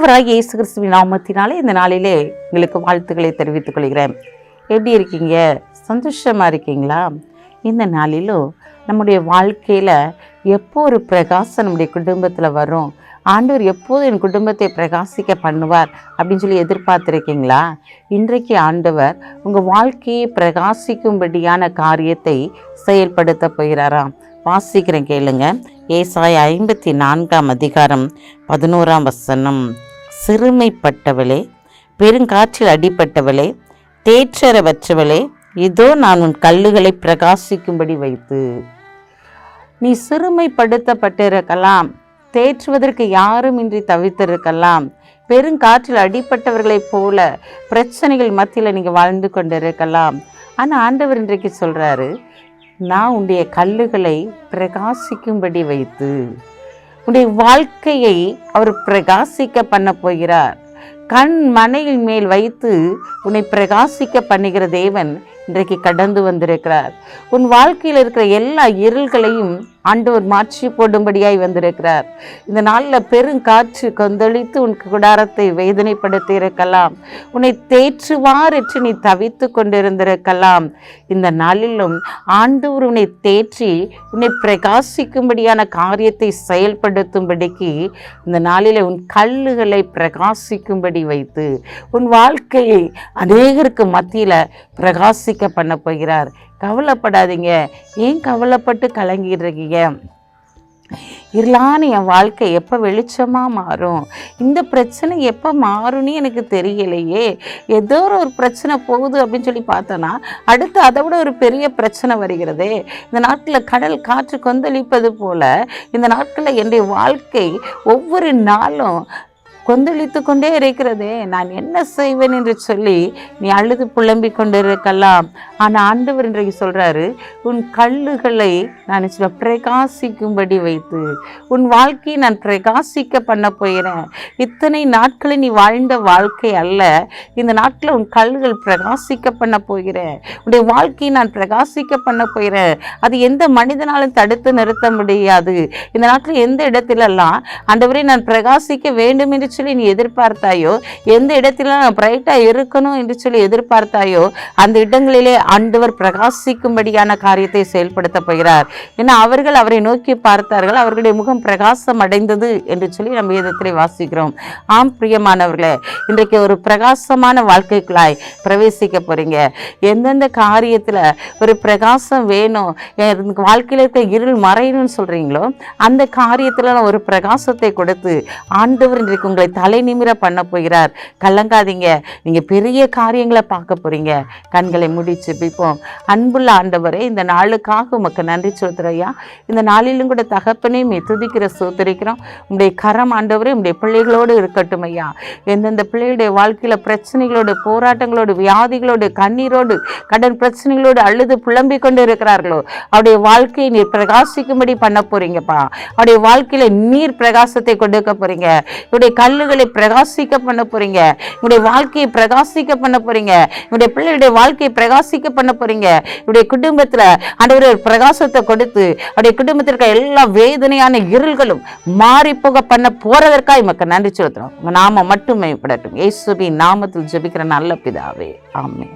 ஆண்டவராகிய இயேசு கிறிஸ்துவின் நாமத்தினாலே இந்த நாளிலே உங்களுக்கு வாழ்த்துக்களை தெரிவித்துக் கொள்கிறேன். எப்படி இருக்கீங்க? சந்தோஷமாக இருக்கீங்களா? இந்த நாளிலும் நம்முடைய வாழ்க்கையில் எப்போ ஒரு பிரகாசம் நம்முடைய குடும்பத்தில் வரும், ஆண்டவர் எப்போது என் குடும்பத்தை பிரகாசிக்க பண்ணுவார் அப்படின்னு சொல்லி எதிர்பார்த்துருக்கீங்களா? இன்றைக்கு ஆண்டவர் உங்கள் வாழ்க்கையை பிரகாசிக்கும்படியான காரியத்தை செயல்படுத்த போகிறாராம். வாசிக்கிறேன், கேளுங்க. ஏசாயா 54 அதிகாரம் 11 சிறுமைப்பட்டவளே, பெருங்காற்றில் அடிப்பட்டவளே, தேற்றரவற்றவளே, இதோ நான் உன் கல்லுகளை பிரகாசிக்கும்படி வைத்து. நீ சிறுமைப்படுத்தப்பட்டிருக்கலாம், தேற்றுவதற்கு யாரும் இன்றி தவித்திருக்கலாம், பெருங்காற்றில் அடிப்பட்டவர்களைப் போல பிரச்சனைகள் மத்தியில் நீங்கள் வாழ்ந்து கொண்டிருக்கலாம். ஆனால் ஆண்டவர் இன்றைக்கு சொல்கிறாரு, நான் உன்னுடைய கல்லுகளை பிரகாசிக்கும்படி வைத்து உன்னுடைய வாழ்க்கையை அவர் பிரகாசிக்க பண்ண போகிறார். கண் மனையின் மேல் வைத்து உன்னை பிரகாசிக்க பண்ணுகிற தேவன் இன்றைக்கு கடந்து வந்திருக்கிறார். உன் வாழ்க்கையில் இருக்கிற எல்லா இருள்களையும் ஆண்டவர் மாற்றி போடும்படியாய் வந்திருக்கிறார். இந்த நாளில் பெருங்காற்று கொந்தளித்து உன் குடாரத்தை வேதனைப்படுத்தி இருக்கலாம், உன்னை தேற்றுவார் என்று நீ தவித்து கொண்டிருந்திருக்கலாம். இந்த நாளிலும் ஆண்டவர் உன்னை தேற்றி உன்னை பிரகாசிக்கும்படியான காரியத்தை செயல்படுத்தும்படிக்கு இந்த நாளில் உன் கல்லுகளை பிரகாசிக்கும்படி வைத்து உன் வாழ்க்கையை அநேகருக்கு மத்தியில் பிரகாசிக்க பண்ண போகிறார். கவலைப்படாதீங்க. ஏன் கவலைப்பட்டு கலங்கிடுறீங்க? இருளான என் வாழ்க்கை எப்போ வெளிச்சமாக மாறும், இந்த பிரச்சனை எப்போ மாறும்னு எனக்கு தெரியலையே, ஏதோ ஒரு பிரச்சனை போகுது அப்படின்னு சொல்லி பார்த்தோன்னா அடுத்து அதை விட ஒரு பெரிய பிரச்சனை வருகிறதே. இந்த நாட்களில் கடல் காற்று கொந்தளிப்பது போல இந்த நாட்களில் என்னுடைய வாழ்க்கை ஒவ்வொரு நாளும் கொந்தளித்து கொண்டே இருக்கிறதே, நான் என்ன செய்வேன் என்று சொல்லி நீ அழுது புலம்பிக் கொண்டு இருக்கலாம். ஆனால் ஆண்டவர் இன்றைக்கு சொல்கிறாரு, உன் கல்லுகளை நான் பிரகாசிக்கும்படி வைத்து உன் வாழ்க்கையை நான் பிரகாசிக்க பண்ண போகிறேன். இத்தனை நாட்களை நீ வாழ்ந்த வாழ்க்கை அல்ல, இந்த நாட்களில் உன் கல்லுகள் பிரகாசிக்க பண்ண போகிறேன். உன்னுடைய வாழ்க்கையை நான் பிரகாசிக்க பண்ண போகிறேன். அது எந்த மனிதனாலும் தடுத்து நிறுத்த முடியாது. இந்த நாட்டில் எந்த இடத்திலெல்லாம் ஆண்டவரை நான் பிரகாசிக்க வேண்டும் என்று சொல்லி நீ எதிர்பார்த்தாயோ, எந்த இடத்துல நான் பிரைட்டாக இருக்கணும் என்று சொல்லி எதிர்பார்த்தாயோ, அந்த இடங்களிலே ஆண்டவர் பிரகாசிக்கும்படியான காரியத்தை செயல்படுத்த போகிறார். ஏன்னா அவர்கள் அவரை நோக்கி பார்த்தார்கள், அவர்களுடைய முகம் பிரகாசம் அடைந்தது என்று சொல்லி நம்ம வேதத்திலே வாசிக்கிறோம். ஆம் பிரியமானவர்களே, இன்றைக்கு ஒரு பிரகாசமான வாழ்க்கைக்குள்ளாய் பிரவேசிக்க போறீங்க. எந்தெந்த காரியத்தில் ஒரு பிரகாசம் வேணும், வாழ்க்கையில் இருக்க இருள் மறையணும்னு சொல்றீங்களோ அந்த காரியத்தில் ஒரு பிரகாசத்தை கொடுத்து ஆண்டவர் இன்றைக்கு உங்களை தலை நிமிர பண்ண போகிறார். கலங்காதீங்க. நீங்க பெரிய காரியங்களை பார்க்க போறீங்க. கண்களை முடிச்சு பிப்போம். அன்புள்ள ஆண்டவரே, இந்த நாளுக்காக உமக்கு நன்றி சொல்லுறையா. இந்த நாளிலும் கூட தகப்பனையும் துதிக்கிற சோதரிக்கிறோம். உங்களுடைய கரம் ஆண்டவரே உங்களுடைய பிள்ளைகளோடு இருக்கட்டும் ஐயா. எந்தெந்த பிள்ளைகளுடைய வாழ்க்கையில பிரச்சனைகளோடு, போராட்டங்களோடு, வியாதிகளோடு, கண்ணீரோடு, கடன் பிரச்சனைகளோடு அழுது புலம்பிக் கொண்டு இருக்கிறார்களோ அவருடைய வாழ்க்கையை நீர் பிரகாசிக்கும்படி பண்ண போறீங்கப்பா. அவருடைய வாழ்க்கையில நீர் பிரகாசத்தை கொடுக்க போறீங்க. இவருடைய கல்லுகளை பிரகாசிக்க பண்ண போறீங்க. உங்களுடைய வாழ்க்கையை பிரகாசிக்க பண்ண போறீங்க. உங்களுடைய பிள்ளைகளுடைய வாழ்க்கையை பிரகாசிக்க பண்ண போறீங்க. உங்களுடைய குடும்பத்துல ஆண்டவரே பிரகாசத்தை கொடுத்து அவருடைய குடும்பத்திற்கு எல்லா வேதனையான இருள்களும் மாறி போக பண்ண போறதற்காக உமக்கு நன்றி செலுத்துறோம். உங்க நாமம் மட்டும் மேம்படட்டும். இயேசுவின் நாமத்தில் ஜெபிக்கிற நல்ல பிதாவே, ஆமென்.